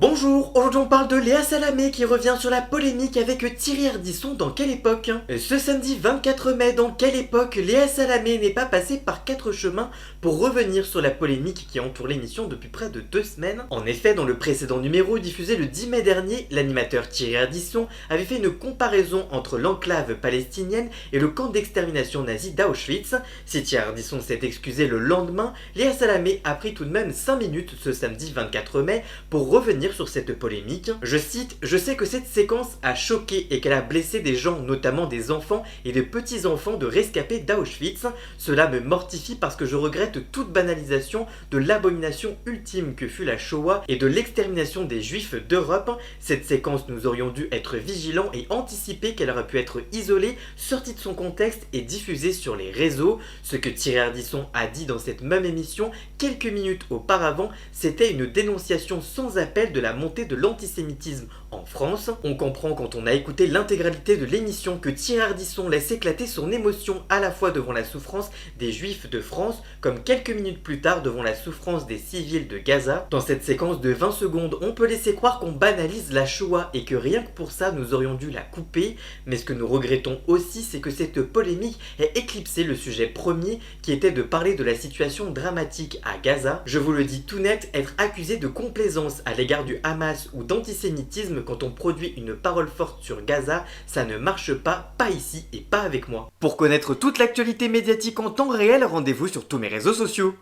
Bonjour, aujourd'hui on parle de Léa Salamé qui revient sur la polémique avec Thierry Ardisson dans Quelle époque. Ce samedi 24 mai, dans Quelle époque, Léa Salamé n'est pas passée par 4 chemins pour revenir sur la polémique qui entoure l'émission depuis près de 2 semaines. En effet, dans le précédent numéro diffusé le 10 mai dernier, l'animateur Thierry Ardisson avait fait une comparaison entre l'enclave palestinienne et le camp d'extermination nazi d'Auschwitz. Si Thierry Ardisson s'est excusé le lendemain, Léa Salamé a pris tout de même 5 minutes ce samedi 24 mai pour revenir sur cette polémique. Je cite: « Je sais que cette séquence a choqué et qu'elle a blessé des gens, notamment des enfants et des petits-enfants de rescapés d'Auschwitz. Cela me mortifie parce que je regrette toute banalisation de l'abomination ultime que fut la Shoah et de l'extermination des Juifs d'Europe. Cette séquence, nous aurions dû être vigilants et anticiper qu'elle aurait pu être isolée, sortie de son contexte et diffusée sur les réseaux. Ce que Thierry Ardisson a dit dans cette même émission quelques minutes auparavant, c'était une dénonciation sans appel de la montée de l'antisémitisme en France. On comprend quand on a écouté l'intégralité de l'émission que Thierry Ardisson laisse éclater son émotion à la fois devant la souffrance des Juifs de France, comme quelques minutes plus tard devant la souffrance des civils de Gaza. Dans cette séquence de 20 secondes, on peut laisser croire qu'on banalise la Shoah et que rien que pour ça, nous aurions dû la couper. Mais ce que nous regrettons aussi, c'est que cette polémique ait éclipsé le sujet premier qui était de parler de la situation dramatique à Gaza. Je vous le dis tout net, être accusé de complaisance à l'égard du Hamas ou d'antisémitisme quand on produit une parole forte sur Gaza, ça ne marche pas ici et pas avec moi. Pour connaître toute l'actualité médiatique en temps réel, rendez-vous sur tous mes réseaux sociaux.